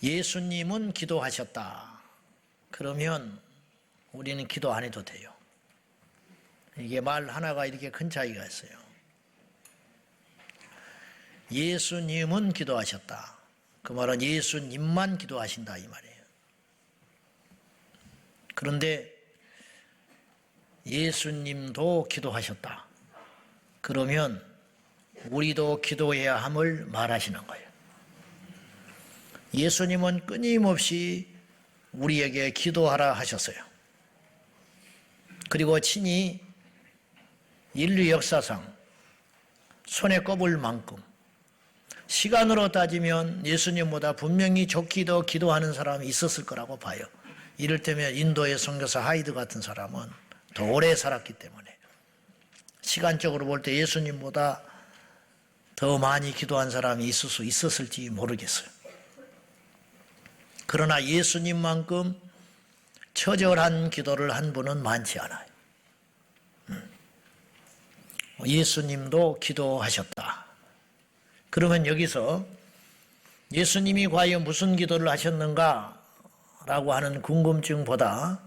예수님은 기도하셨다. 그러면 우리는 기도 안 해도 돼요. 이게 말 하나가 이렇게 큰 차이가 있어요. 예수님은 기도하셨다. 그 말은 예수님만 기도하신다 이 말이에요. 그런데 예수님도 기도하셨다. 그러면 우리도 기도해야 함을 말하시는 거예요. 예수님은 끊임없이 우리에게 기도하라 하셨어요. 그리고 친히 인류 역사상 손에 꼽을 만큼 시간으로 따지면 예수님보다 분명히 좋게 더 기도하는 사람이 있었을 거라고 봐요. 이를테면 인도의 선교사 하이드 같은 사람은 더 오래 살았기 때문에 시간적으로 볼 때 예수님보다 더 많이 기도한 사람이 있을 수 있었을지 모르겠어요. 그러나 예수님만큼 처절한 기도를 한 분은 많지 않아요. 예수님도 기도하셨다. 그러면 여기서 예수님이 과연 무슨 기도를 하셨는가 라고 하는 궁금증보다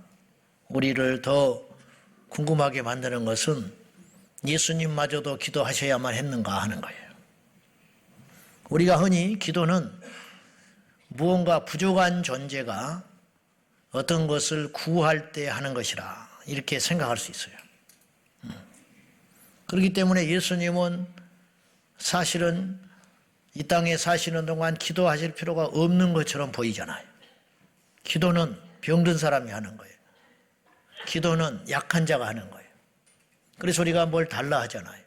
우리를 더 궁금하게 만드는 것은 예수님마저도 기도하셔야만 했는가 하는 거예요. 우리가 흔히 기도는 무언가 부족한 존재가 어떤 것을 구할 때 하는 것이라 이렇게 생각할 수 있어요. 그렇기 때문에 예수님은 사실은 이 땅에 사시는 동안 기도하실 필요가 없는 것처럼 보이잖아요. 기도는 병든 사람이 하는 거예요. 기도는 약한 자가 하는 거예요. 그래서 우리가 뭘 달라 하잖아요.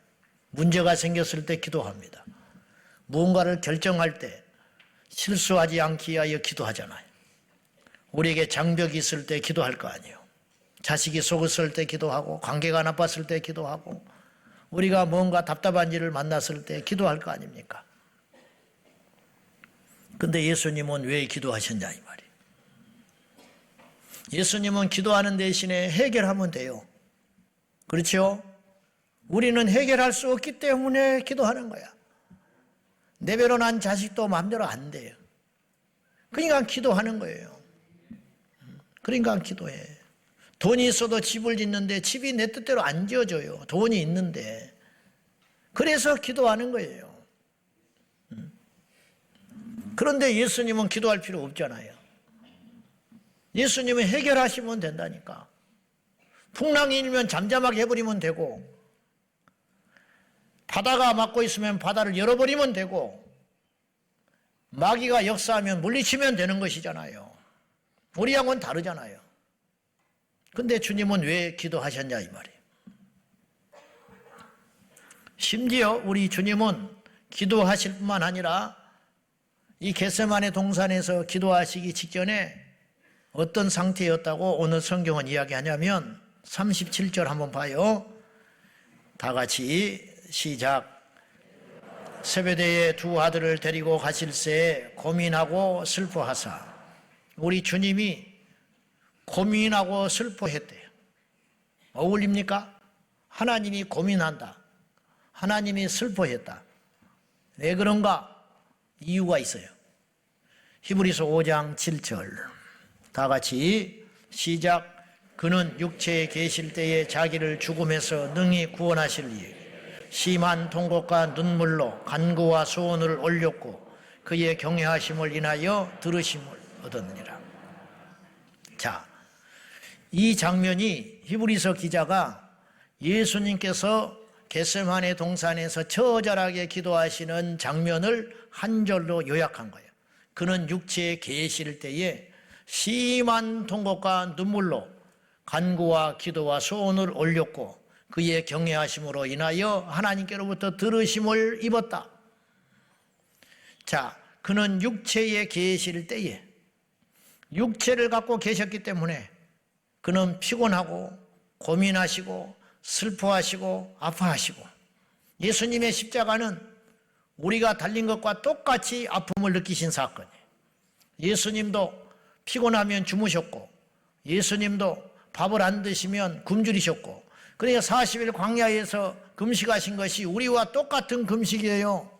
문제가 생겼을 때 기도합니다. 무언가를 결정할 때 실수하지 않기 위하여 기도하잖아요. 우리에게 장벽이 있을 때 기도할 거 아니에요. 자식이 속았을 때 기도하고 관계가 나빴을 때 기도하고 우리가 뭔가 답답한 일을 만났을 때 기도할 거 아닙니까? 근데 예수님은 왜 기도하셨냐 이 말이에요. 예수님은 기도하는 대신에 해결하면 돼요. 그렇죠? 우리는 해결할 수 없기 때문에 기도하는 거야. 내배로 난 자식도 마음대로 안 돼요. 그러니까 기도하는 거예요. 그러니까 기도해. 돈이 있어도 집을 짓는데 집이 내 뜻대로 안 지어져요. 돈이 있는데. 그래서 기도하는 거예요. 그런데 예수님은 기도할 필요 없잖아요. 예수님은 해결하시면 된다니까. 풍랑이 일면 잠잠하게 해버리면 되고 바다가 막고 있으면 바다를 열어버리면 되고 마귀가 역사하면 물리치면 되는 것이잖아요. 우리하고는 다르잖아요. 근데 주님은 왜 기도하셨냐 이 말이에요. 심지어 우리 주님은 기도하실 뿐만 아니라 이 겟세마네 동산에서 기도하시기 직전에 어떤 상태였다고 오늘 성경은 이야기하냐면 37절 한번 봐요. 다 같이 시작. 세베대의 두 아들을 데리고 가실새 고민하고 슬퍼하사. 우리 주님이 고민하고 슬퍼했대요. 어울립니까? 하나님이 고민한다. 하나님이 슬퍼했다. 왜 그런가? 이유가 있어요. 히브리서 5장 7절 다 같이 시작. 그는 육체에 계실 때에 자기를 죽음에서 능히 구원하실 이에 심한 통곡과 눈물로 간구와 소원을 올렸고 그의 경외하심을 인하여 들으심을 얻었느니라. 자, 이 장면이 히브리서 기자가 예수님께서 겟세마네 동산에서 처절하게 기도하시는 장면을 한 절로 요약한 거예요. 그는 육체에 계실 때에 심한 통곡과 눈물로 간구와 기도와 소원을 올렸고 그의 경외하심으로 인하여 하나님께로부터 들으심을 입었다. 자, 그는 육체에 계실 때에 육체를 갖고 계셨기 때문에 그는 피곤하고 고민하시고 슬퍼하시고 아파하시고 예수님의 십자가는 우리가 달린 것과 똑같이 아픔을 느끼신 사건이에요. 예수님도 피곤하면 주무셨고 예수님도 밥을 안 드시면 굶주리셨고 그러니까 40일 광야에서 금식하신 것이 우리와 똑같은 금식이에요.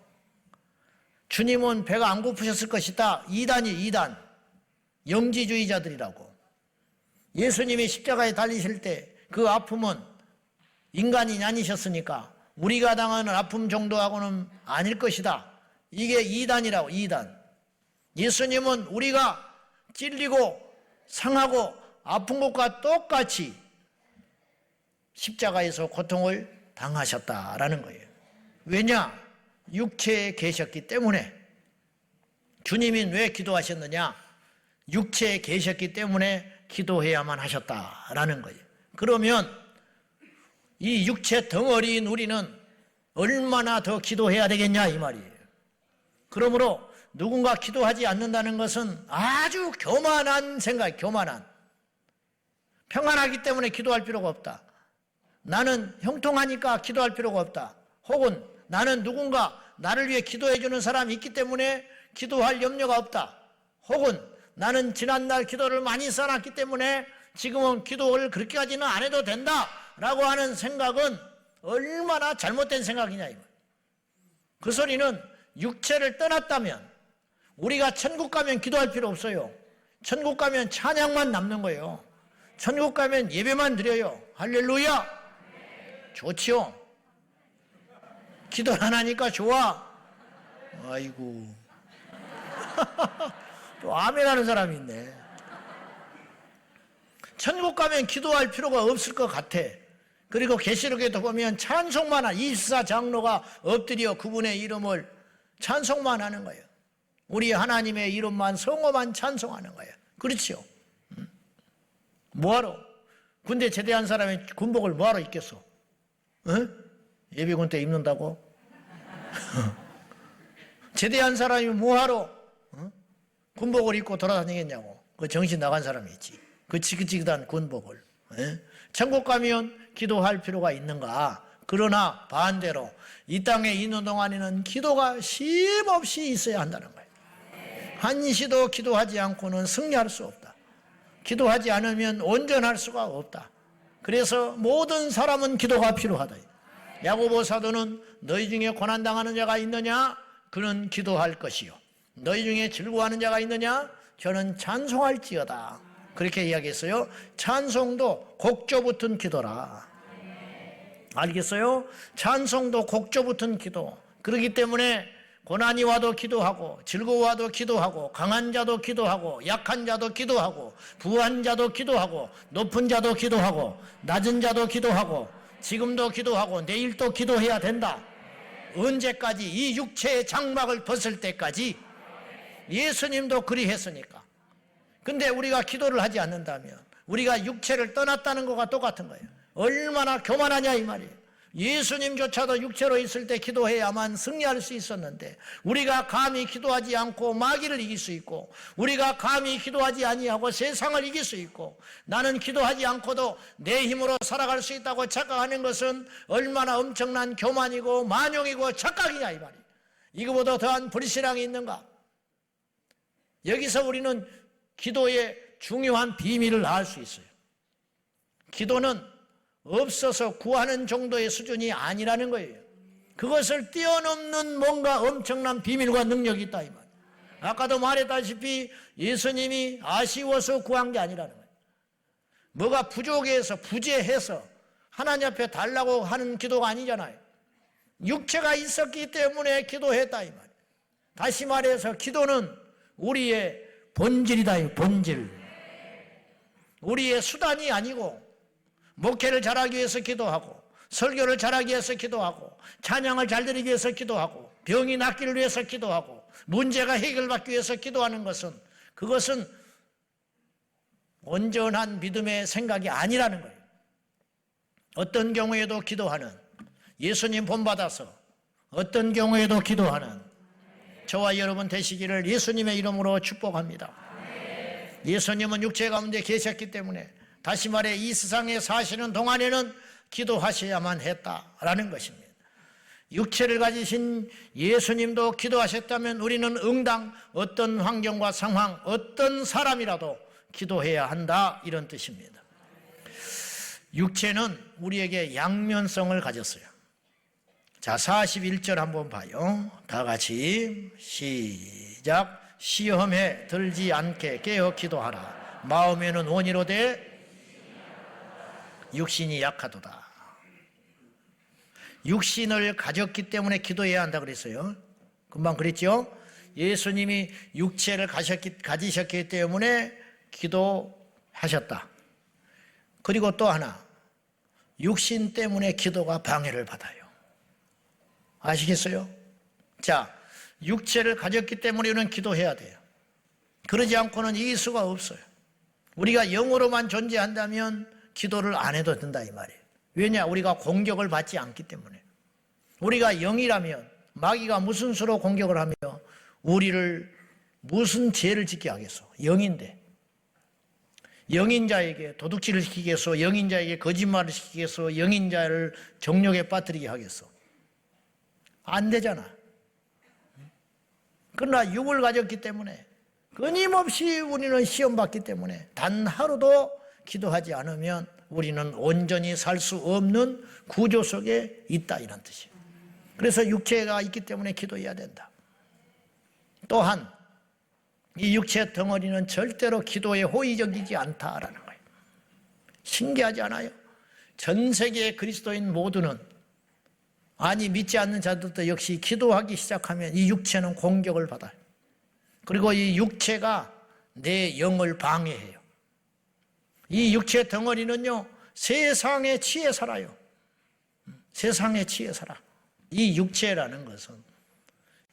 주님은 배가 안 고프셨을 것이다. 이단이 이단. 영지주의자들이라고. 예수님이 십자가에 달리실 때 그 아픔은 인간이 아니셨으니까 우리가 당하는 아픔 정도하고는 아닐 것이다. 이게 이단이라고, 이단. 예수님은 우리가 찔리고 상하고 아픈 것과 똑같이 십자가에서 고통을 당하셨다라는 거예요. 왜냐? 육체에 계셨기 때문에. 주님이 왜 기도하셨느냐? 육체에 계셨기 때문에 기도해야만 하셨다라는 거예요. 그러면 이 육체 덩어리인 우리는 얼마나 더 기도해야 되겠냐 이 말이에요. 그러므로 누군가 기도하지 않는다는 것은 아주 교만한 생각, 교만한. 평안하기 때문에 기도할 필요가 없다. 나는 형통하니까 기도할 필요가 없다. 혹은 나는 누군가 나를 위해 기도해 주는 사람이 있기 때문에 기도할 염려가 없다. 혹은 나는 지난날 기도를 많이 써놨기 때문에 지금은 기도를 그렇게까지는 안 해도 된다라고 하는 생각은 얼마나 잘못된 생각이냐. 그 소리는 육체를 떠났다면 우리가 천국 가면 기도할 필요 없어요. 천국 가면 찬양만 남는 거예요. 천국 가면 예배만 드려요. 할렐루야. 좋지요. 기도 안 하니까 좋아. 아이고. 또 아멘 하는 사람이 있네. 천국 가면 기도할 필요가 없을 것 같아. 그리고 계시록에도 보면 찬송만 하는 24장로가 엎드려 그분의 이름을 찬송만 하는 거예요. 우리 하나님의 이름만 성호만 찬송하는 거예요. 그렇죠? 뭐하러? 군대 제대한 사람이 군복을 뭐하러 입겠어? 예비군 때 입는다고? 제대한 사람이 뭐하러 군복을 입고 돌아다니겠냐고. 그 정신 나간 사람이 있지. 그 지긋지긋한 군복을. 천국 가면 기도할 필요가 있는가? 그러나 반대로 이 땅에 있는 동안에는 기도가 쉼없이 있어야 한다는 거예요. 한시도 기도하지 않고는 승리할 수 없다. 기도하지 않으면 온전할 수가 없다. 그래서 모든 사람은 기도가 필요하다. 야고보 사도는 너희 중에 고난당하는 자가 있느냐? 그는 기도할 것이요. 너희 중에 즐거워하는 자가 있느냐? 저는 찬송할지어다. 그렇게 이야기했어요. 찬송도 곡조 붙은 기도라. 알겠어요? 찬송도 곡조 붙은 기도. 그렇기 때문에 고난이 와도 기도하고, 즐거워와도 기도하고, 강한 자도 기도하고, 약한 자도 기도하고, 부한 자도 기도하고, 높은 자도 기도하고, 낮은 자도 기도하고, 지금도 기도하고, 내일도 기도해야 된다. 언제까지? 이 육체의 장막을 벗을 때까지. 예수님도 그리했으니까. 근데 우리가 기도를 하지 않는다면 우리가 육체를 떠났다는 것과 똑같은 거예요. 얼마나 교만하냐 이 말이에요. 예수님조차도 육체로 있을 때 기도해야만 승리할 수 있었는데 우리가 감히 기도하지 않고 마귀를 이길 수 있고 우리가 감히 기도하지 아니하고 세상을 이길 수 있고 나는 기도하지 않고도 내 힘으로 살아갈 수 있다고 착각하는 것은 얼마나 엄청난 교만이고 만용이고 착각이냐 이 말이에요. 이거보다 더한 불신앙이 있는가? 여기서 우리는 기도의 중요한 비밀을 알 수 있어요. 기도는 없어서 구하는 정도의 수준이 아니라는 거예요. 그것을 뛰어넘는 뭔가 엄청난 비밀과 능력이 있다 이 말이에요. 아까도 말했다시피 예수님이 아쉬워서 구한 게 아니라는 거예요. 뭐가 부족해서 부재해서 하나님 앞에 달라고 하는 기도가 아니잖아요. 육체가 있었기 때문에 기도했다 이 말이에요. 다시 말해서 기도는 우리의 본질이다, 본질. 우리의 수단이 아니고 목회를 잘하기 위해서 기도하고 설교를 잘하기 위해서 기도하고 찬양을 잘 드리기 위해서 기도하고 병이 낫기를 위해서 기도하고 문제가 해결받기 위해서 기도하는 것은 그것은 온전한 믿음의 생각이 아니라는 거예요. 어떤 경우에도 기도하는 예수님 본받아서 어떤 경우에도 기도하는 저와 여러분 되시기를 예수님의 이름으로 축복합니다. 예수님은 육체 가운데 계셨기 때문에 다시 말해 이 세상에 사시는 동안에는 기도하셔야만 했다라는 것입니다. 육체를 가지신 예수님도 기도하셨다면 우리는 응당 어떤 환경과 상황, 어떤 사람이라도 기도해야 한다 이런 뜻입니다. 육체는 우리에게 양면성을 가졌어요. 자, 41절 한번 봐요. 다 같이 시작. 시험에 들지 않게 깨어 기도하라. 마음에는 원이로되 육신이 약하도다. 육신을 가졌기 때문에 기도해야 한다 그랬어요. 금방 그랬죠? 예수님이 육체를 가지셨기 때문에 기도하셨다. 그리고 또 하나, 육신 때문에 기도가 방해를 받아요. 아시겠어요? 자, 육체를 가졌기 때문에 우리는 기도해야 돼요. 그러지 않고는 이길 수가 없어요. 우리가 영으로만 존재한다면 기도를 안 해도 된다 이 말이에요. 왜냐? 우리가 공격을 받지 않기 때문에. 우리가 영이라면 마귀가 무슨 수로 공격을 하며 우리를 무슨 죄를 짓게 하겠어? 영인데. 영인자에게 도둑질을 시키겠어? 영인자에게 거짓말을 시키겠어? 영인자를 정욕에 빠뜨리게 하겠어? 안 되잖아. 그러나 육을 가졌기 때문에 끊임없이 우리는 시험받기 때문에 단 하루도 기도하지 않으면 우리는 온전히 살 수 없는 구조 속에 있다 이런 뜻이에요. 그래서 육체가 있기 때문에 기도해야 된다. 또한 이 육체 덩어리는 절대로 기도에 호의적이지 않다라는 거예요. 신기하지 않아요? 전 세계의 그리스도인 모두는, 아니 믿지 않는 자들도 역시 기도하기 시작하면 이 육체는 공격을 받아요. 그리고 이 육체가 내 영을 방해해요. 이 육체 덩어리는요, 세상에 취해 살아요. 세상에 취해 살아. 이 육체라는 것은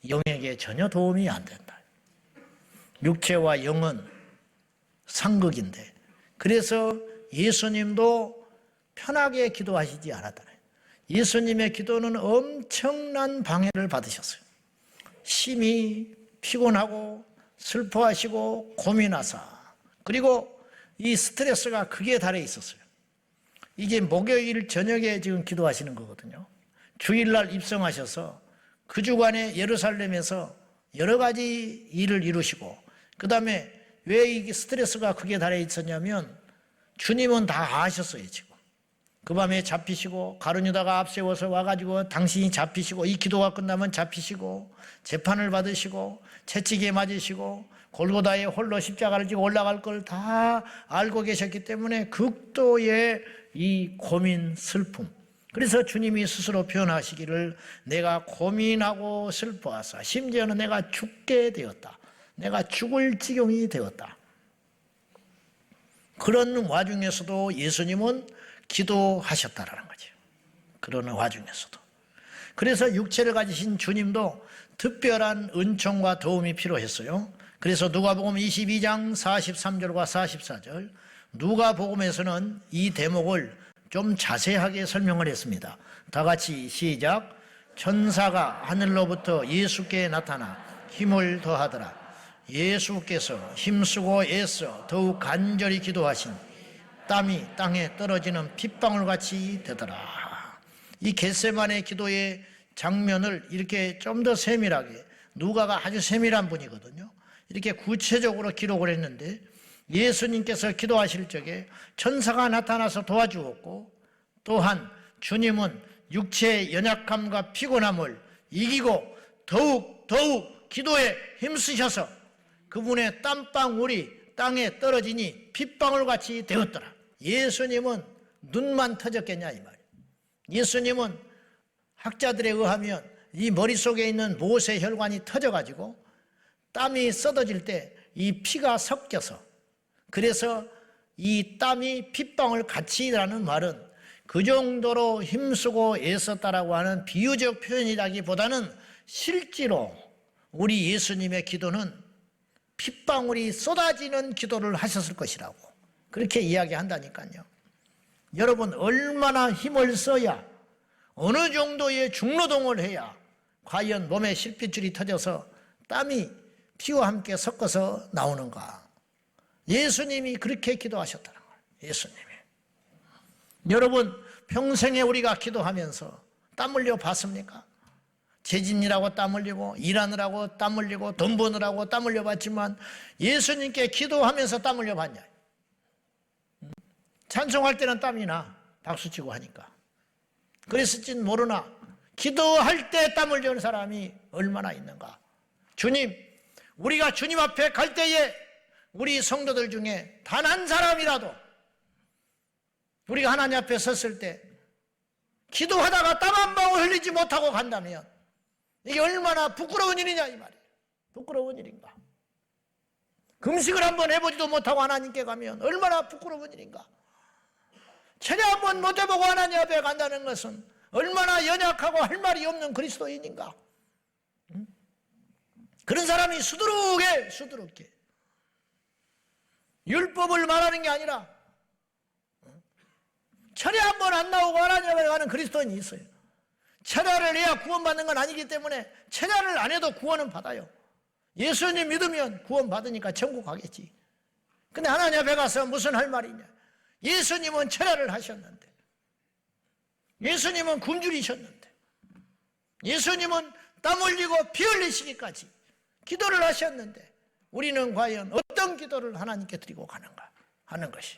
영에게 전혀 도움이 안 된다. 육체와 영은 상극인데, 그래서 예수님도 편하게 기도하시지 않았다. 예수님의 기도는 엄청난 방해를 받으셨어요. 심히 피곤하고 슬퍼하시고 고민하사, 그리고 이 스트레스가 극에 달해 있었어요. 이게 목요일 저녁에 지금 기도하시는 거거든요. 주일날 입성하셔서 그 주간에 예루살렘에서 여러 가지 일을 이루시고, 그 다음에 왜 이게 스트레스가 극에 달해 있었냐면 주님은 다 아셨어요. 지금 그 밤에 잡히시고, 가룟유다가 앞세워서 와가지고 당신이 잡히시고, 이 기도가 끝나면 잡히시고, 재판을 받으시고, 채찍에 맞으시고, 골고다에 홀로 십자가를 지고 올라갈 걸 다 알고 계셨기 때문에 극도의 이 고민, 슬픔. 그래서 주님이 스스로 표현하시기를 내가 고민하고 슬퍼하사 심지어는 내가 죽게 되었다. 내가 죽을 지경이 되었다. 그런 와중에서도 예수님은 기도하셨다라는 거죠. 그런 와중에서도. 그래서 육체를 가지신 주님도 특별한 은총과 도움이 필요했어요. 그래서 누가복음 22장 43절과 44절, 누가복음에서는 이 대목을 좀 자세하게 설명을 했습니다. 다 같이 시작. 천사가 하늘로부터 예수께 나타나 힘을 더하더라. 예수께서 힘쓰고 애써 더욱 간절히 기도하신 땀이 땅에 떨어지는 핏방울같이 되더라. 이 겟세마네 기도의 장면을 이렇게 좀 더 세밀하게, 누가가 아주 세밀한 분이거든요. 이렇게 구체적으로 기록을 했는데, 예수님께서 기도하실 적에 천사가 나타나서 도와주었고, 또한 주님은 육체의 연약함과 피곤함을 이기고 더욱 기도에 힘쓰셔서 그분의 땀방울이 땅에 떨어지니 핏방울같이 되었더라. 예수님은 눈만 터졌겠냐 이 말이에요. 예수님은 학자들에 의하면 이 머릿속에 있는 모세혈관이 터져가지고 땀이 쏟아질 때 이 피가 섞여서, 그래서 이 땀이 핏방울 같이라는 말은 그 정도로 힘쓰고 애썼다라고 하는 비유적 표현이라기보다는 실제로 우리 예수님의 기도는 핏방울이 쏟아지는 기도를 하셨을 것이라고 그렇게 이야기한다니까요. 여러분, 얼마나 힘을 써야, 어느 정도의 중노동을 해야 과연 몸에 실핏줄이 터져서 땀이 피와 함께 섞어서 나오는가. 예수님이 그렇게 기도하셨다는 거예요. 예수님이. 여러분, 평생에 우리가 기도하면서 땀 흘려 봤습니까? 재진이라고 땀 흘리고, 일하느라고 땀 흘리고, 돈 버느라고 땀 흘려 봤지만 예수님께 기도하면서 땀 흘려 봤냐? 찬송할 때는 땀이 나, 박수치고 하니까. 그랬을진 모르나 기도할 때 땀 흘리는 사람이 얼마나 있는가. 주님, 우리가 주님 앞에 갈 때에 우리 성도들 중에 단 한 사람이라도 우리가 하나님 앞에 섰을 때 기도하다가 땀 한 방울 흘리지 못하고 간다면 이게 얼마나 부끄러운 일이냐 이 말이에요. 부끄러운 일인가. 금식을 한번 해보지도 못하고 하나님께 가면 얼마나 부끄러운 일인가. 철야 한번 못 해보고 하나님 앞에 간다는 것은 얼마나 연약하고 할 말이 없는 그리스도인인가. 그런 사람이 수두룩게 율법을 말하는 게 아니라 철야 한번 안 나오고 하나님 앞에 가는 그리스도인이 있어요. 철야를 해야 구원받는 건 아니기 때문에 철야를 안 해도 구원은 받아요. 예수님 믿으면 구원 받으니까 천국 가겠지. 근데 하나님 앞에 가서 무슨 할 말이냐. 예수님은 철야를 하셨는데, 예수님은 굶주리셨는데, 예수님은 땀 흘리고 피 흘리시기까지 기도를 하셨는데 우리는 과연 어떤 기도를 하나님께 드리고 가는가 하는 것이.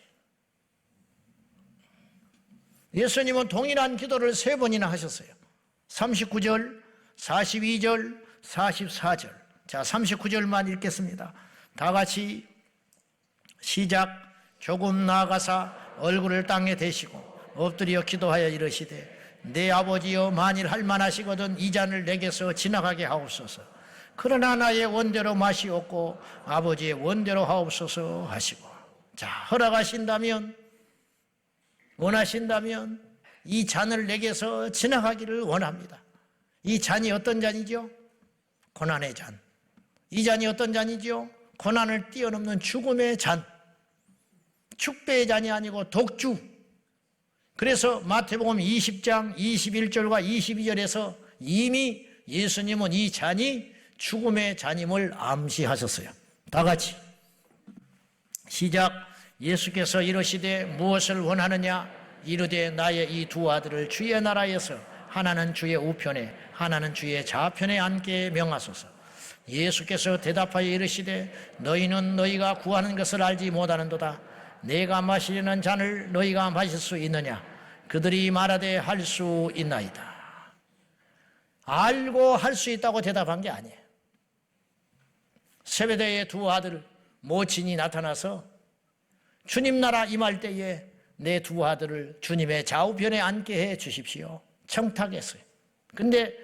예수님은 동일한 기도를 3번이나 하셨어요. 39절, 42절, 44절. 자, 39절만 읽겠습니다. 다 같이 시작. 조금 나아가사 얼굴을 땅에 대시고 엎드려 기도하여 이르시되 내 아버지여 만일 할만하시거든 이 잔을 내게서 지나가게 하옵소서. 그러나 나의 원대로 마시옵고 아버지의 원대로 하옵소서 하시고. 자, 허락하신다면, 원하신다면 이 잔을 내게서 지나가기를 원합니다. 이 잔이 어떤 잔이죠? 고난의 잔. 이 잔이 어떤 잔이죠? 고난을 뛰어넘는 죽음의 잔. 축배의 잔이 아니고 독주. 그래서 마태복음 20장 21절과 22절에서 이미 예수님은 이 잔이 죽음의 잔임을 암시하셨어요. 다 같이 시작. 예수께서 이르시되 무엇을 원하느냐 이르되 나의 이 두 아들을 주의 나라에서 하나는 주의 우편에 하나는 주의 좌편에 앉게 명하소서. 예수께서 대답하여 이르시되 너희는 너희가 구하는 것을 알지 못하는도다. 내가 마시려는 잔을 너희가 마실 수 있느냐. 그들이 말하되 할 수 있나이다. 알고 할 수 있다고 대답한 게 아니에요. 세베대의 두 아들 모친이 나타나서 주님 나라 임할 때에 내 두 아들을 주님의 좌우편에 앉게 해 주십시오. 청탁했어요. 근데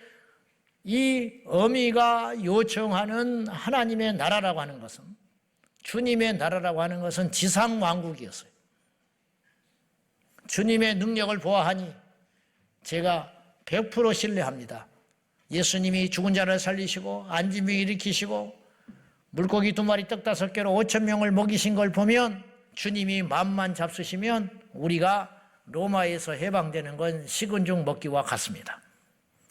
이 어미가 요청하는 하나님의 나라라고 하는 것은, 주님의 나라라고 하는 것은 지상왕국이었어요. 주님의 능력을 보아하니 제가 100% 신뢰합니다. 예수님이 죽은 자를 살리시고 앉은 병 일으키시고 물고기 2마리 떡 5개로 5,000명을 먹이신 걸 보면 주님이 맘만 잡수시면 우리가 로마에서 해방되는 건 식은 죽 먹기와 같습니다.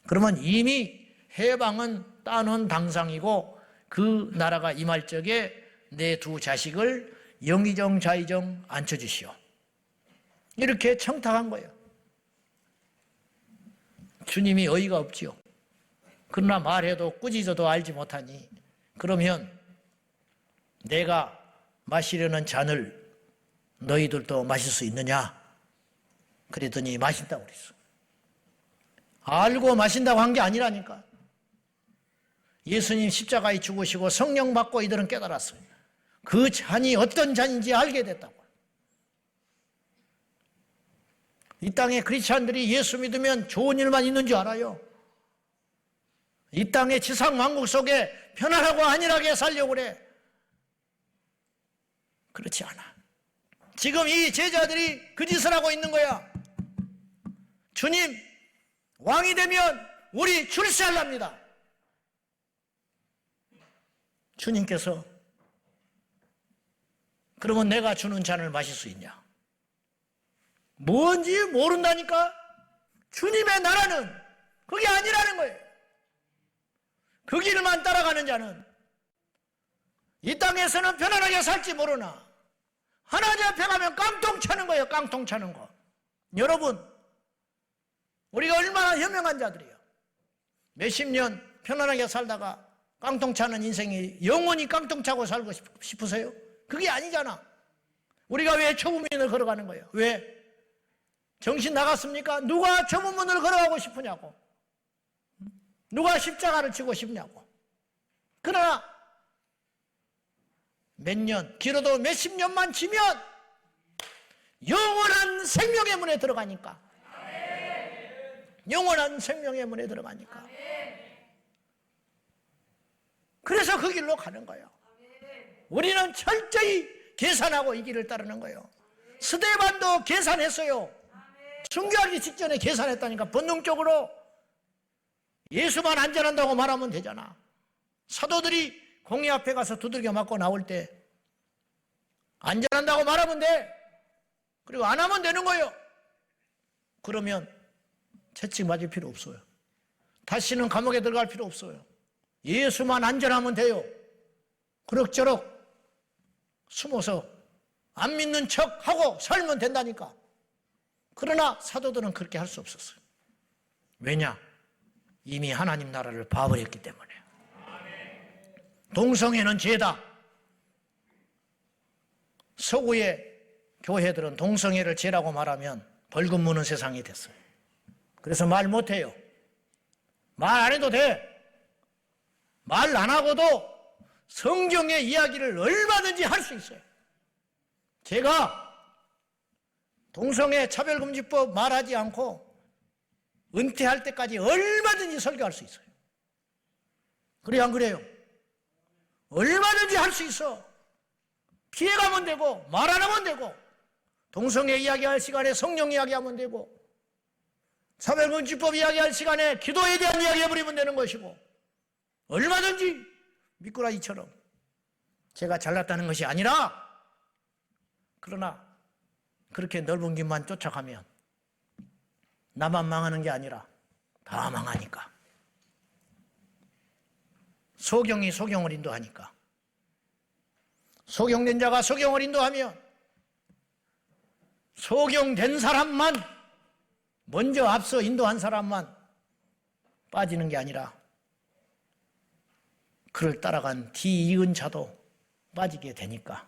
그러면 이미 해방은 따놓은 당상이고 그 나라가 임할 적에 내 두 자식을 영의정 좌의정 앉혀주시오. 이렇게 청탁한 거예요. 주님이 어이가 없지요. 그러나 말해도 꾸짖어도 알지 못하니 그러면 내가 마시려는 잔을 너희들도 마실 수 있느냐? 그랬더니 마신다고 그랬어. 알고 마신다고 한 게 아니라니까. 예수님 십자가에 죽으시고 성령 받고 이들은 깨달았어요. 그 잔이 어떤 잔인지 알게 됐다고. 이 땅에 크리스찬들이 예수 믿으면 좋은 일만 있는 줄 알아요. 이 땅의 지상 왕국 속에 편안하고 안일하게 살려고 그래. 그렇지 않아. 지금 이 제자들이 그 짓을 하고 있는 거야. 주님, 왕이 되면 우리 출세하랍니다. 주님께서 그러면 내가 주는 잔을 마실 수 있냐? 뭔지 모른다니까? 주님의 나라는 그게 아니라는 거예요. 그 길만 따라가는 자는 이 땅에서는 편안하게 살지 모르나 하나님 앞에 가면 깡통 차는 거예요. 깡통 차는 거. 여러분, 우리가 얼마나 현명한 자들이에요. 몇십 년 편안하게 살다가 깡통 차는 인생이 영원히 깡통 차고 살고 싶으세요? 그게 아니잖아. 우리가 왜 초부문을 걸어가는 거예요? 왜? 정신 나갔습니까? 누가 초부문을 걸어가고 싶으냐고. 누가 십자가를 지고 싶냐고. 그러나 몇 년, 길어도 몇십 년만 지면 영원한 생명의 문에 들어가니까. 영원한 생명의 문에 들어가니까. 그래서 그 길로 가는 거예요. 우리는 철저히 계산하고 이 길을 따르는 거예요. 스데반도 계산했어요. 순교하기 직전에 계산했다니까. 본능적으로 예수만 안전한다고 말하면 되잖아. 사도들이 공회 앞에 가서 두들겨 맞고 나올 때 안전한다고 말하면 돼. 그리고 안 하면 되는 거예요. 그러면 채찍 맞을 필요 없어요. 다시는 감옥에 들어갈 필요 없어요. 예수만 안전하면 돼요. 그럭저럭 숨어서 안 믿는 척하고 살면 된다니까. 그러나 사도들은 그렇게 할 수 없었어요. 왜냐? 이미 하나님 나라를 봐버렸기 때문에. 동성애는 죄다. 서구의 교회들은 동성애를 죄라고 말하면 벌금 무는 세상이 됐어요. 그래서 말 못해요. 말 안 해도 돼. 말 안 하고도 성경의 이야기를 얼마든지 할 수 있어요. 제가 동성애 차별금지법 말하지 않고 은퇴할 때까지 얼마든지 설교할 수 있어요. 그래요, 안 그래요? 얼마든지 할 수 있어. 피해가면 되고 말 안 하면 되고 동성애 이야기할 시간에 성령 이야기하면 되고 차별금지법 이야기할 시간에 기도에 대한 이야기 해버리면 되는 것이고 얼마든지 미꾸라지처럼. 제가 잘났다는 것이 아니라 그러나 그렇게 넓은 길만 쫓아가면 나만 망하는 게 아니라 다 망하니까. 소경이 소경을 인도하니까. 소경된 자가 소경을 인도하면 소경된 사람만, 먼저 앞서 인도한 사람만 빠지는 게 아니라 그를 따라간 뒤이은 자도 빠지게 되니까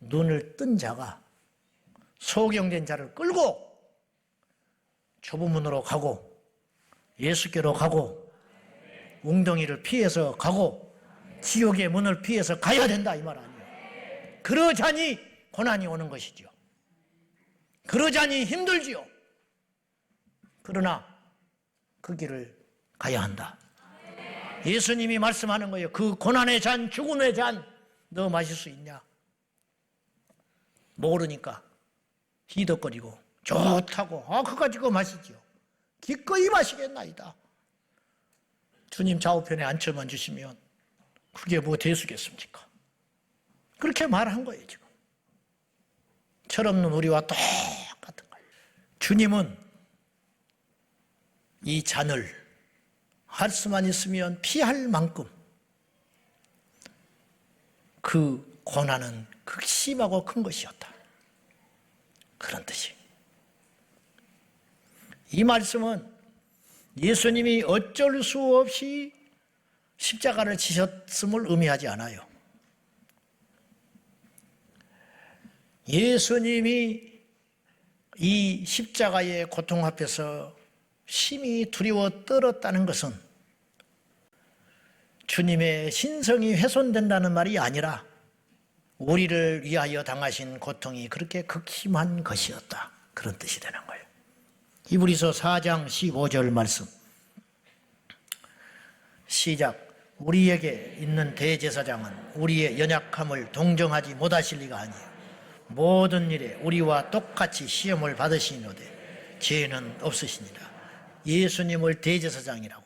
눈을 뜬 자가 소경된 자를 끌고 좁은 문으로 가고 예수께로 가고 웅덩이를 피해서 가고 지옥의 문을 피해서 가야 된다, 이 말 아니에요. 그러자니 고난이 오는 것이죠. 그러자니 힘들지요. 그러나 그 길을 가야 한다. 예수님이 말씀하는 거예요. 그 고난의 잔, 죽음의 잔 너 마실 수 있냐? 모르니까 희덕거리고 좋다고 그거 가지고 마시지요. 기꺼이 마시겠나이다. 주님 좌우편에 앉혀만 주시면 그게 뭐 대수겠습니까? 그렇게 말한 거예요. 지금 철없는 우리와 똑같은 거예요. 주님은 이 잔을 할 수만 있으면 피할 만큼 그 고난은 극심하고 큰 것이었다. 그런 뜻이. 이 말씀은 예수님이 어쩔 수 없이 십자가를 지셨음을 의미하지 않아요. 예수님이 이 십자가의 고통 앞에서 심히 두려워 떨었다는 것은 주님의 신성이 훼손된다는 말이 아니라 우리를 위하여 당하신 고통이 그렇게 극심한 것이었다. 그런 뜻이 되는 거예요. 히브리서 4장 15절 말씀 시작. 우리에게 있는 대제사장은 우리의 연약함을 동정하지 못하실 리가 아니에요. 모든 일에 우리와 똑같이 시험을 받으시노되 죄는 없으시니라. 예수님을 대제사장이라고.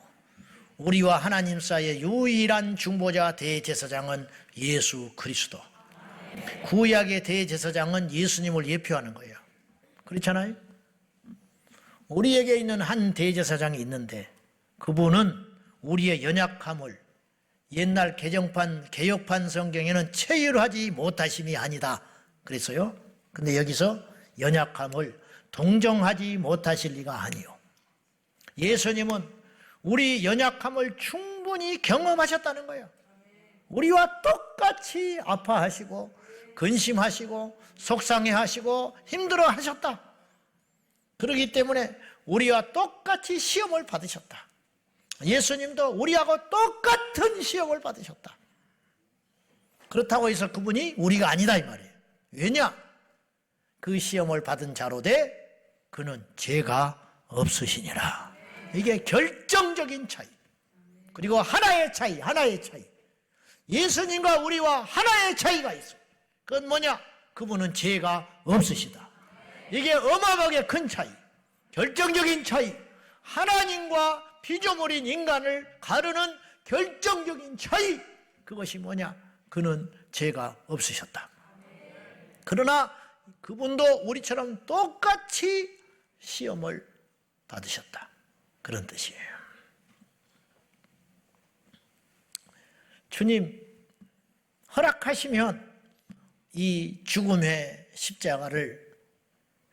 우리와 하나님 사이의 유일한 중보자 대제사장은 예수 그리스도. 구약의 대제사장은 예수님을 예표하는 거예요. 그렇잖아요? 우리에게 있는 한 대제사장이 있는데 그분은 우리의 연약함을 옛날 개혁판 성경에는 체휼하지 못하심이 아니다 그랬어요. 근데 여기서 연약함을 동정하지 못하실 리가 아니요. 예수님은 우리 연약함을 충분히 경험하셨다는 거예요. 우리와 똑같이 아파하시고 근심하시고 속상해하시고 힘들어하셨다. 그렇기 때문에 우리와 똑같이 시험을 받으셨다. 예수님도 우리하고 똑같은 시험을 받으셨다. 그렇다고 해서 그분이 우리가 아니다 이 말이에요. 왜냐? 그 시험을 받은 자로되 그는 죄가 없으시니라. 이게 결정적인 차이. 그리고 하나의 차이. 예수님과 우리와 하나의 차이가 있어요. 그건 뭐냐? 그분은 죄가 없으시다. 이게 어마어마하게 큰 차이, 결정적인 차이, 하나님과 피조물인 인간을 가르는 결정적인 차이. 그것이 뭐냐? 그는 죄가 없으셨다. 그러나 그분도 우리처럼 똑같이 시험을 받으셨다. 그런 뜻이에요. 주님 허락하시면 이 죽음의 십자가를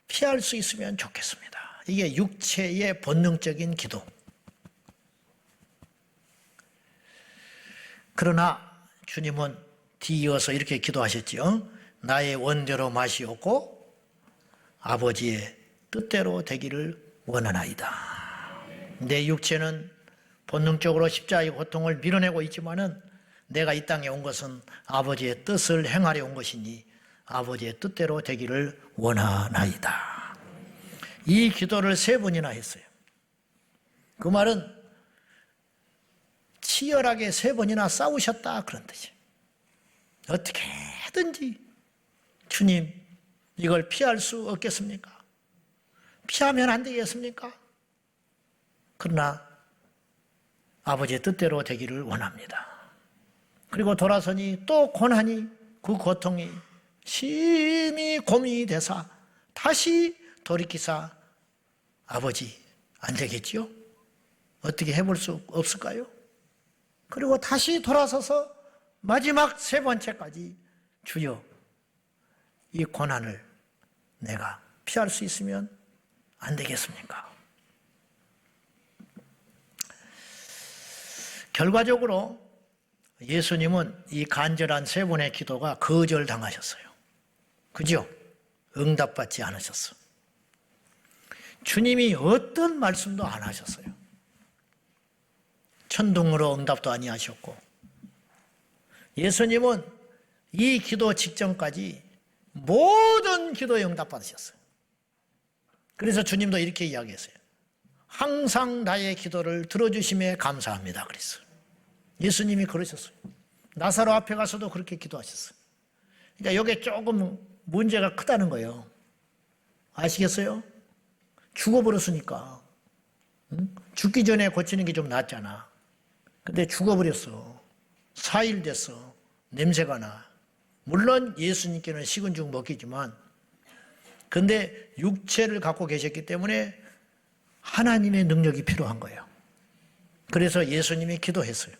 피할 수 있으면 좋겠습니다. 이게 육체의 본능적인 기도. 그러나 주님은 뒤이어서 이렇게 기도하셨지요. 나의 원대로 마시옵고 아버지의 뜻대로 되기를 원하나이다. 내 육체는 본능적으로 십자가의 고통을 밀어내고 있지만은 내가 이 땅에 온 것은 아버지의 뜻을 행하려 온 것이니 아버지의 뜻대로 되기를 원하나이다. 이 기도를 3번이나 했어요. 그 말은 치열하게 3번이나 싸우셨다 그런 뜻이에요. 어떻게든지 주님 이걸 피할 수 없겠습니까? 피하면 안 되겠습니까? 그러나 아버지의 뜻대로 되기를 원합니다. 그리고 돌아서니 또 고난이, 그 고통이 심히 고민이 되사 다시 돌이키사 아버지 안 되겠지요? 어떻게 해볼 수 없을까요? 그리고 다시 돌아서서 마지막 3번째까지 주여 이 고난을 내가 피할 수 있으면 안 되겠습니까? 결과적으로 예수님은 이 간절한 3번의 기도가 거절당하셨어요. 그죠? 응답받지 않으셨어. 주님이 어떤 말씀도 안 하셨어요. 천둥으로 응답도 아니하셨고 예수님은 이 기도 직전까지 모든 기도에 응답받으셨어요. 그래서 주님도 이렇게 이야기했어요. 항상 나의 기도를 들어주심에 감사합니다. 그랬어요. 예수님이 그러셨어요. 나사로 앞에 가서도 그렇게 기도하셨어요. 그러니까 이게 조금 문제가 크다는 거예요. 아시겠어요? 죽어버렸으니까. 응? 죽기 전에 고치는 게 좀 낫잖아. 근데 죽어버렸어. 4일 됐어. 냄새가 나. 물론 예수님께는 식은 죽 먹이지만 근데 육체를 갖고 계셨기 때문에 하나님의 능력이 필요한 거예요. 그래서 예수님이 기도했어요.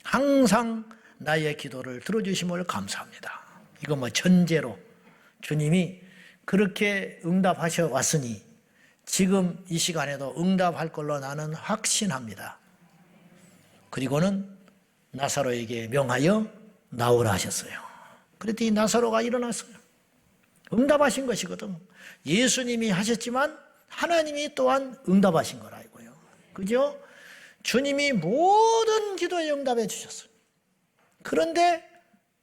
항상 나의 기도를 들어주심을 감사합니다. 이거 뭐 전제로 주님이 그렇게 응답하셔 왔으니 지금 이 시간에도 응답할 걸로 나는 확신합니다. 그리고는 나사로에게 명하여 나오라 하셨어요. 그랬더니 나사로가 일어났어요. 응답하신 것이거든. 예수님이 하셨지만 하나님이 또한 응답하신 거라고요. 그죠? 주님이 모든 기도에 응답해 주셨어요. 그런데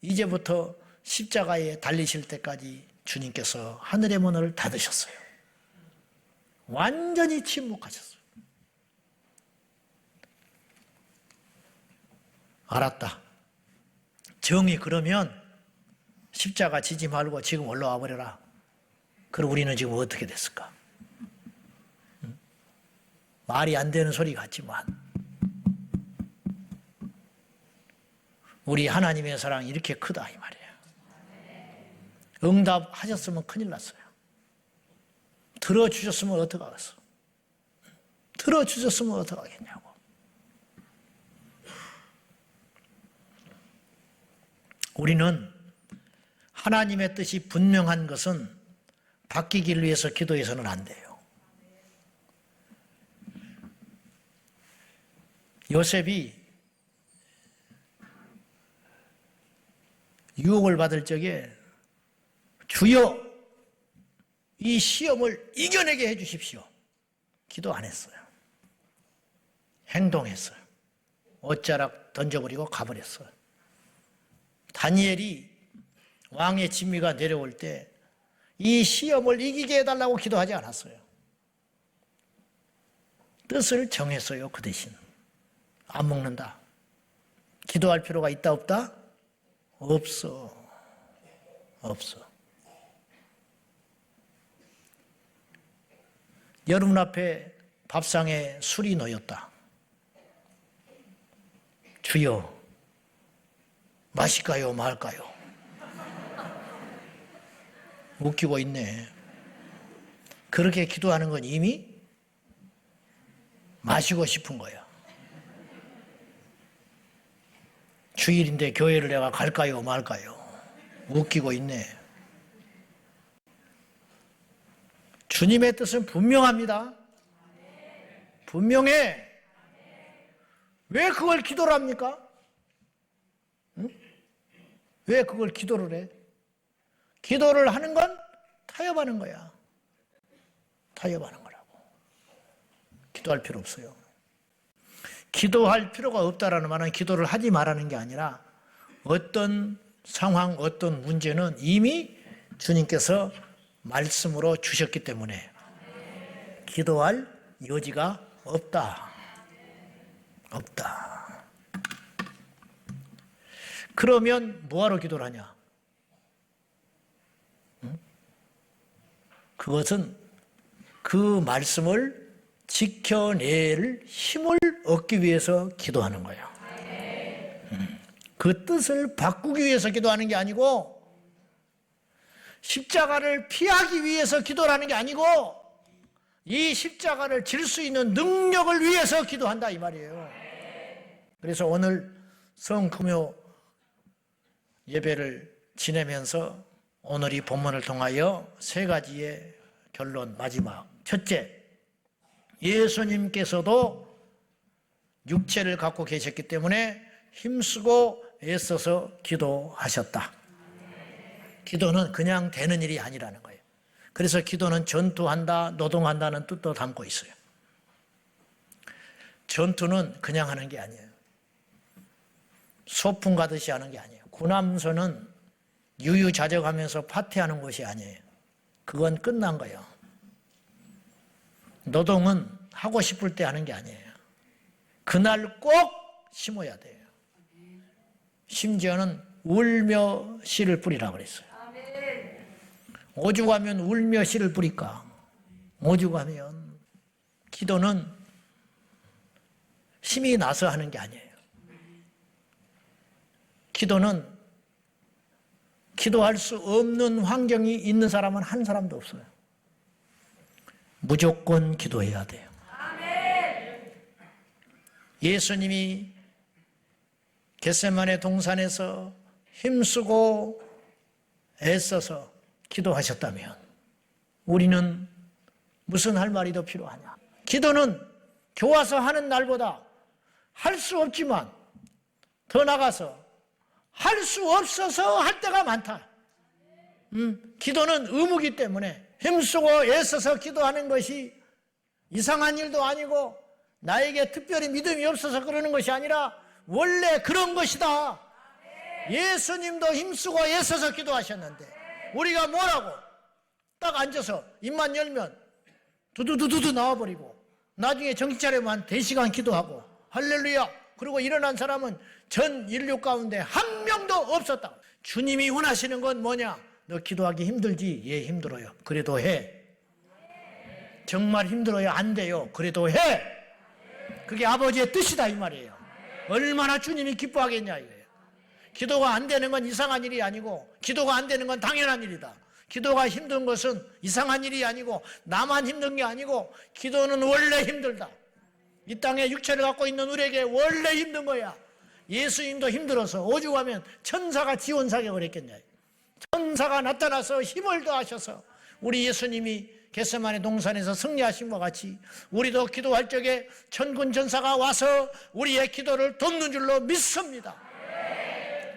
이제부터 십자가에 달리실 때까지 주님께서 하늘의 문을 닫으셨어요. 완전히 침묵하셨어요. 알았다. 정이 그러면 십자가 지지 말고 지금 올라와 버려라. 그럼 우리는 지금 어떻게 됐을까? 말이 안 되는 소리 같지만 우리 하나님의 사랑이 이렇게 크다 이 말이에요. 응답하셨으면 큰일 났어요. 들어주셨으면 어떡하겠어? 들어주셨으면 어떡하겠냐고. 우리는 하나님의 뜻이 분명한 것은 바뀌기를 위해서 기도해서는 안 돼요. 요셉이 유혹을 받을 적에 주여 이 시험을 이겨내게 해 주십시오. 기도 안 했어요. 행동했어요. 옷자락 던져버리고 가버렸어요. 다니엘이 왕의 진미가 내려올 때 이 시험을 이기게 해달라고 기도하지 않았어요. 뜻을 정했어요. 그 대신 안 먹는다. 기도할 필요가 있다 없다? 없어. 여러분 앞에 밥상에 술이 놓였다. 주여, 마실까요 말까요? 웃기고 있네. 그렇게 기도하는 건 이미 마시고 싶은 거야. 주일인데 교회를 내가 갈까요 말까요? 웃기고 있네. 주님의 뜻은 분명합니다. 분명해. 왜 그걸 기도를 합니까? 응? 왜 그걸 기도를 해? 기도를 하는 건 타협하는 거야. 타협하는 거라고. 기도할 필요 없어요. 기도할 필요가 없다라는 말은 기도를 하지 말라는 게 아니라 어떤 상황, 어떤 문제는 이미 주님께서 말씀으로 주셨기 때문에 기도할 여지가 없다. 그러면 뭐하러 기도를 하냐? 그것은 그 말씀을 지켜낼 힘을 얻기 위해서 기도하는 거예요. 그 뜻을 바꾸기 위해서 기도하는 게 아니고 십자가를 피하기 위해서 기도를 하는 게 아니고 이 십자가를 질 수 있는 능력을 위해서 기도한다 이 말이에요. 그래서 오늘 성금요 예배를 지내면서 오늘 이 본문을 통하여 세 가지의 결론 마지막. 첫째, 예수님께서도 육체를 갖고 계셨기 때문에 힘쓰고 애써서 기도하셨다. 기도는 그냥 되는 일이 아니라는 거예요. 그래서 기도는 전투한다, 노동한다는 뜻도 담고 있어요. 전투는 그냥 하는 게 아니에요. 소풍 가듯이 하는 게 아니에요. 군함선은 유유자적하면서 파티하는 것이 아니에요. 그건 끝난 거예요. 노동은 하고 싶을 때 하는 게 아니에요. 그날 꼭 심어야 돼요. 심지어는 울며 씨를 뿌리라고 그랬어요. 오죽하면 울며 씨를 뿌릴까? 오죽하면. 기도는 힘이 나서 하는 게 아니에요. 기도는 기도할 수 없는 환경이 있는 사람은 한 사람도 없어요. 무조건 기도해야 돼요. 예수님이 겟세마네 동산에서 힘쓰고 애써서 기도하셨다면 우리는 무슨 할 말이 더 필요하냐? 기도는 교와서 하는 날보다 할 수 없지만 더 나가서 할 수 없어서 할 때가 많다. 기도는 의무이기 때문에 힘쓰고 애써서 기도하는 것이 이상한 일도 아니고 나에게 특별히 믿음이 없어서 그러는 것이 아니라 원래 그런 것이다. 예수님도 힘쓰고 애써서 기도하셨는데 우리가 뭐라고? 딱 앉아서 입만 열면 두두두두두 나와버리고 나중에 정신 차리면 4시간 기도하고 할렐루야. 그리고 일어난 사람은 전 인류 가운데 한 명도 없었다. 주님이 원하시는 건 뭐냐? 너 기도하기 힘들지? 예, 힘들어요. 그래도 해. 정말 힘들어요? 안 돼요. 그래도 해. 그게 아버지의 뜻이다 이 말이에요. 얼마나 주님이 기뻐하겠냐 이거예요. 기도가 안 되는 건 이상한 일이 아니고 기도가 안 되는 건 당연한 일이다. 기도가 힘든 것은 이상한 일이 아니고 나만 힘든 게 아니고 기도는 원래 힘들다. 이 땅에 육체를 갖고 있는 우리에게 원래 힘든 거야. 예수님도 힘들어서 오죽하면 천사가 지원 사격을 했겠냐. 천사가 나타나서 힘을 더하셔서 우리 예수님이 겟세마네 동산에서 승리하신 것 같이 우리도 기도할 적에 천군 천사가 와서 우리의 기도를 돕는 줄로 믿습니다.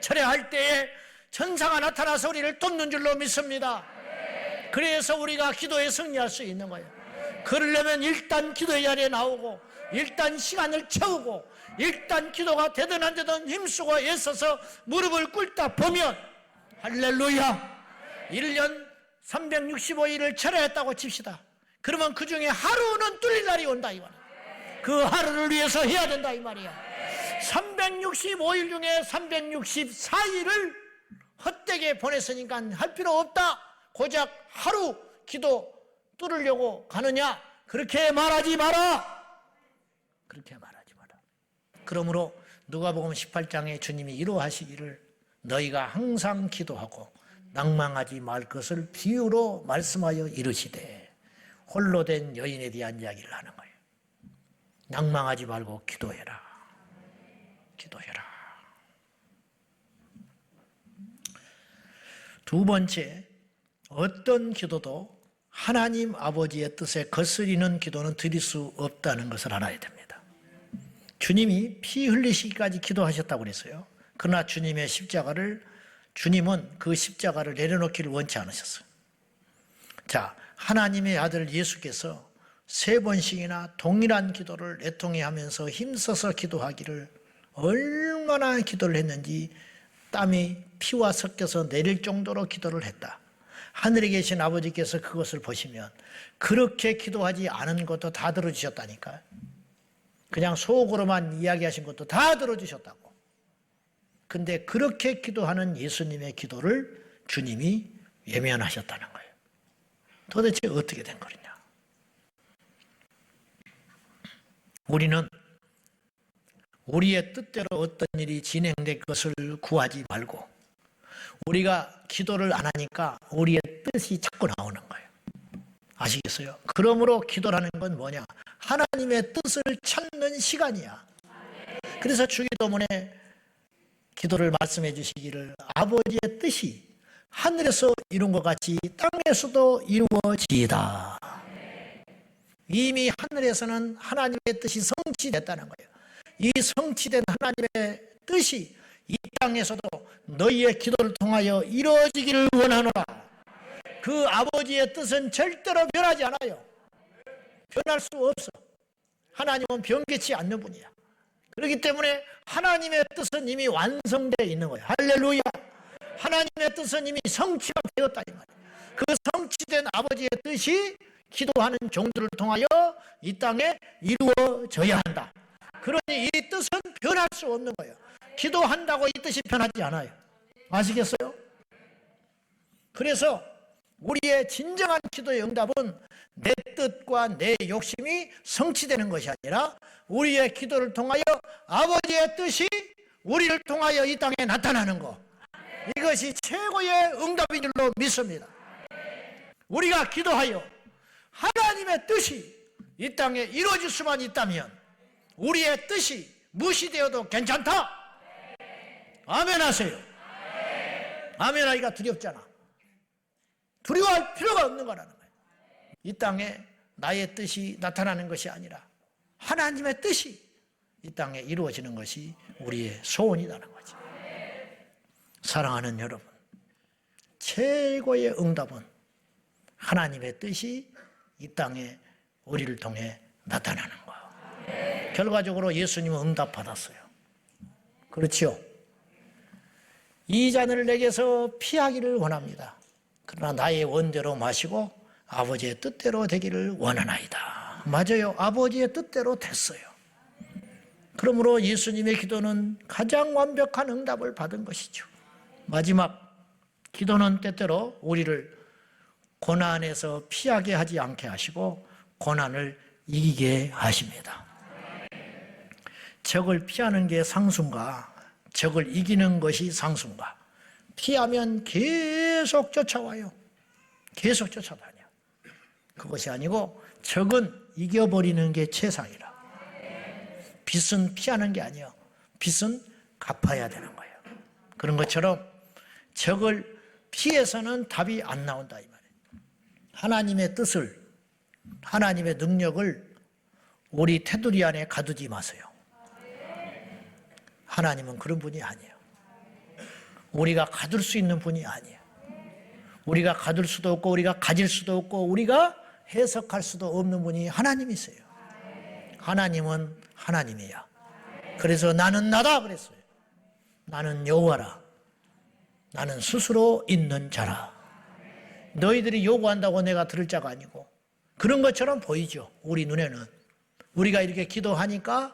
철회할 때에 천사가 나타나서 우리를 돕는 줄로 믿습니다. 그래서 우리가 기도에 승리할 수 있는 거예요. 그러려면 일단 기도의 자리에 나오고 일단 시간을 채우고 일단 기도가 되든 안 되든 힘쓰고 애써서 무릎을 꿇다 보면 할렐루야 1년 365일을 철회했다고 칩시다. 그러면 그 중에 하루는 뚫릴 날이 온다 이 말이야. 그 하루를 위해서 해야 된다 이 말이야. 365일 중에 364일을 헛되게 보냈으니까 할 필요 없다. 고작 하루 기도 뚫으려고 가느냐? 그렇게 말하지 마라. 그렇게 말하지 마라. 그러므로 누가복음 18장에 주님이 이루하시기를 너희가 항상 기도하고 낭망하지 말 것을 비유로 말씀하여 이르시되 홀로 된 여인에 대한 이야기를 하는 거예요. 낭망하지 말고 기도해라. 기도해라. 두 번째, 어떤 기도도 하나님 아버지의 뜻에 거스리는 기도는 드릴 수 없다는 것을 알아야 됩니다. 주님이 피 흘리시기까지 기도하셨다고 그랬어요. 그러나 주님은 그 십자가를 내려놓기를 원치 않으셨어요. 자, 하나님의 아들 예수께서 3번씩이나 동일한 기도를 애통해 하면서 힘써서 기도하기를 얼마나 기도를 했는지 땀이 피와 섞여서 내릴 정도로 기도를 했다. 하늘에 계신 아버지께서 그것을 보시면 그렇게 기도하지 않은 것도 다 들어주셨다니까요. 그냥 속으로만 이야기하신 것도 다 들어주셨다고. 근데 그렇게 기도하는 예수님의 기도를 주님이 외면하셨다는 거예요. 도대체 어떻게 된 거냐? 우리는 우리의 뜻대로 어떤 일이 진행될 것을 구하지 말고 우리가 기도를 안 하니까 우리의 뜻이 자꾸 나오는 거예요. 아시겠어요? 그러므로 기도라는 건 뭐냐? 하나님의 뜻을 찾는 시간이야. 그래서 주기도문에 기도를 말씀해 주시기를 아버지의 뜻이 하늘에서 이룬 것 같이 땅에서도 이루어지이다. 이미 하늘에서는 하나님의 뜻이 성취됐다는 거예요. 이 성취된 하나님의 뜻이 이 땅에서도 너희의 기도를 통하여 이루어지기를 원하노라. 그 아버지의 뜻은 절대로 변하지 않아요. 변할 수 없어. 하나님은 변개치 않는 분이야. 그렇기 때문에 하나님의 뜻은 이미 완성되어 있는 거예요. 할렐루야. 하나님의 뜻은 이미 성취가 되었다 이 말이에요. 그 성취된 아버지의 뜻이 기도하는 종들을 통하여 이 땅에 이루어져야 한다. 그러니 이 뜻은 변할 수 없는 거예요. 기도한다고 이 뜻이 변하지 않아요. 아시겠어요? 그래서 우리의 진정한 기도의 응답은 내 뜻과 내 욕심이 성취되는 것이 아니라 우리의 기도를 통하여 아버지의 뜻이 우리를 통하여 이 땅에 나타나는 것. 이것이 최고의 응답인 줄로 믿습니다. 우리가 기도하여 하나님의 뜻이 이 땅에 이루어질 수만 있다면 우리의 뜻이 무시되어도 괜찮다. 아멘 하세요. 아멘 하기가 두렵잖아. 두려워할 필요가 없는 거라는 거예요. 이 땅에 나의 뜻이 나타나는 것이 아니라 하나님의 뜻이 이 땅에 이루어지는 것이 우리의 소원이라는 거지. 사랑하는 여러분, 최고의 응답은 하나님의 뜻이 이 땅에 우리를 통해 나타나는 거예요. 결과적으로 예수님은 응답받았어요. 그렇죠? 이 잔을 내게서 피하기를 원합니다. 그러나 나의 원대로 마시고 아버지의 뜻대로 되기를 원하나이다. 맞아요. 아버지의 뜻대로 됐어요. 그러므로 예수님의 기도는 가장 완벽한 응답을 받은 것이죠. 마지막 기도는 때때로 우리를 고난에서 피하게 하지 않게 하시고 고난을 이기게 하십니다. 적을 피하는 게 상수인가? 적을 이기는 것이 상수인가? 피하면 계속 쫓아와요. 계속 쫓아다녀. 그것이 아니고 적은 이겨버리는 게 최상이라. 빚은 피하는 게 아니에요. 빚은 갚아야 되는 거예요. 그런 것처럼 적을 피해서는 답이 안 나온다 이 말이에요. 하나님의 뜻을, 하나님의 능력을 우리 테두리 안에 가두지 마세요. 하나님은 그런 분이 아니에요. 우리가 가둘 수 있는 분이 아니에요. 우리가 가둘 수도 없고 우리가 가질 수도 없고 우리가 해석할 수도 없는 분이 하나님이세요. 하나님은 하나님이야. 그래서 나는 나다 그랬어요. 나는 여호와라. 나는 스스로 있는 자라. 너희들이 요구한다고 내가 들을 자가 아니고, 그런 것처럼 보이죠. 우리 눈에는. 우리가 이렇게 기도하니까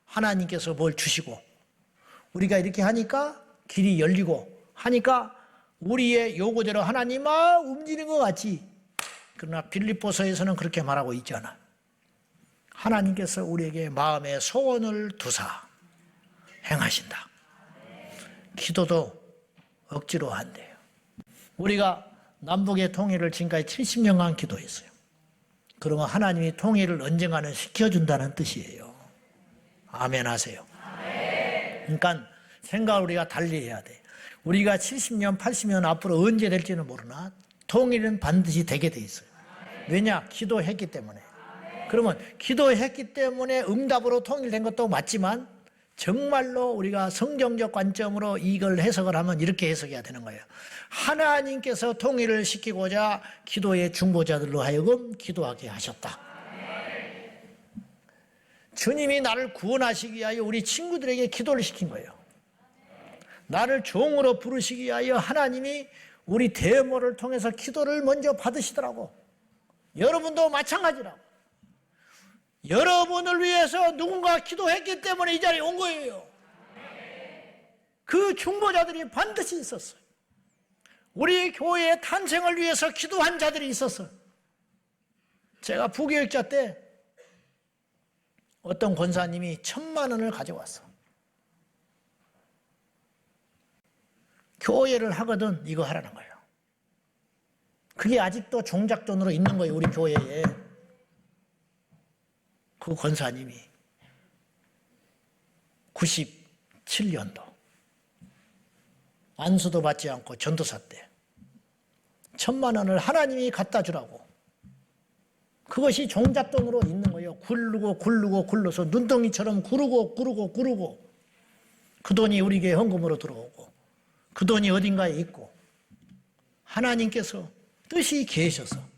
하나님께서 뭘 주시고, 우리가 이렇게 하니까 길이 열리고 하니까 우리의 요구대로 하나님 움직이는 것 같지. 그러나 빌립보서에서는 그렇게 말하고 있잖아. 하나님께서 우리에게 마음의 소원을 두사 행하신다. 기도도 억지로 한대요. 우리가 남북의 통일을 지금까지 70년간 기도했어요. 그러면 하나님이 통일을 언젠가는 시켜준다는 뜻이에요. 아멘 하세요. 그러니까 생각을 우리가 달리 해야 돼. 우리가 70년, 80년 앞으로 언제 될지는 모르나 통일은 반드시 되게 돼 있어요. 왜냐? 기도했기 때문에. 그러면 기도했기 때문에 응답으로 통일된 것도 맞지만 정말로 우리가 성경적 관점으로 이걸 해석을 하면 이렇게 해석해야 되는 거예요. 하나님께서 통일을 시키고자 기도의 중보자들로 하여금 기도하게 하셨다. 주님이 나를 구원하시기 위하여 우리 친구들에게 기도를 시킨 거예요. 나를 종으로 부르시기 위하여 하나님이 우리 대모를 통해서 기도를 먼저 받으시더라고. 여러분도 마찬가지라고. 여러분을 위해서 누군가 기도했기 때문에 이 자리에 온 거예요. 그 중보자들이 반드시 있었어요. 우리 교회의 탄생을 위해서 기도한 자들이 있었어요. 제가 부교육자 때 어떤 권사님이 1,000만 원을 가져왔어. 교회를 하거든 이거 하라는 거예요. 그게 아직도 종잣돈으로 있는 거예요. 우리 교회에. 그 권사님이 97년도 안수도 받지 않고 전도사 때 1,000만 원을 하나님이 갖다 주라고. 그것이 종잣돈으로 있는 거예요. 굴러서 눈덩이처럼 구르고 그 돈이 우리 교회 헌금으로 들어오고 그 돈이 어딘가에 있고 하나님께서 뜻이 계셔서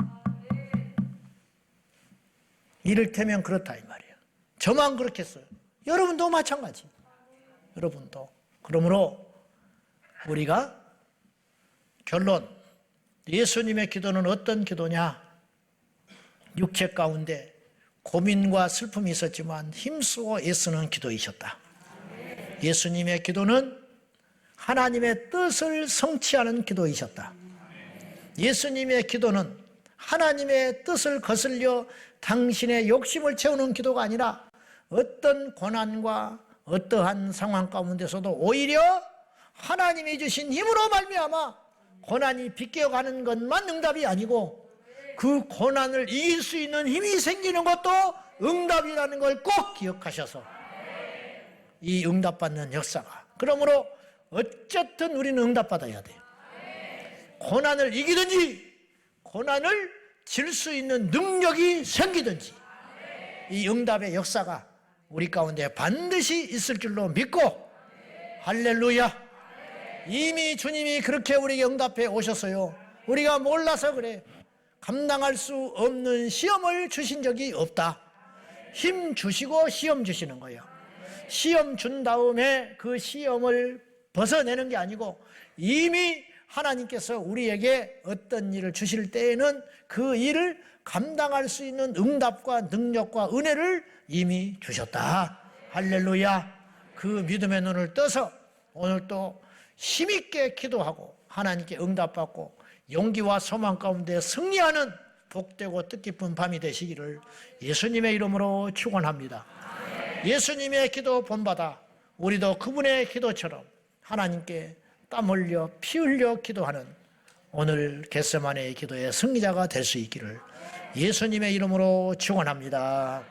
이를테면 그렇다 이 말이에요. 저만 그렇겠어요. 여러분도 마찬가지. 여러분도. 그러므로 우리가 결론, 예수님의 기도는 어떤 기도냐? 육체 가운데 고민과 슬픔이 있었지만 힘쓰고 애쓰는 기도이셨다. 예수님의 기도는 하나님의 뜻을 성취하는 기도이셨다. 예수님의 기도는 하나님의 뜻을 거슬려 당신의 욕심을 채우는 기도가 아니라 어떤 고난과 어떠한 상황 가운데서도 오히려 하나님이 주신 힘으로 말미암아 고난이 비껴가는 것만 응답이 아니고 그 고난을 이길 수 있는 힘이 생기는 것도 응답이라는 걸 꼭 기억하셔서 이 응답받는 역사가, 그러므로 어쨌든 우리는 응답받아야 돼요. 고난을 이기든지 고난을 질 수 있는 능력이 생기든지 이 응답의 역사가 우리 가운데 반드시 있을 줄로 믿고, 할렐루야. 이미 주님이 그렇게 우리에게 응답해 오셨어요. 우리가 몰라서 그래. 감당할 수 없는 시험을 주신 적이 없다. 힘 주시고 시험 주시는 거예요. 시험 준 다음에 그 시험을 벗어내는 게 아니고 이미 하나님께서 우리에게 어떤 일을 주실 때에는 그 일을 감당할 수 있는 응답과 능력과 은혜를 이미 주셨다. 할렐루야. 그 믿음의 눈을 떠서 오늘 또 힘있게 기도하고 하나님께 응답받고 용기와 소망 가운데 승리하는 복되고 뜻깊은 밤이 되시기를 예수님의 이름으로 축원합니다. 예수님의 기도 본받아 우리도 그분의 기도처럼 하나님께 땀 흘려 피 흘려 기도하는 오늘 겟세마네의 기도의 승리자가 될 수 있기를 예수님의 이름으로 축원합니다.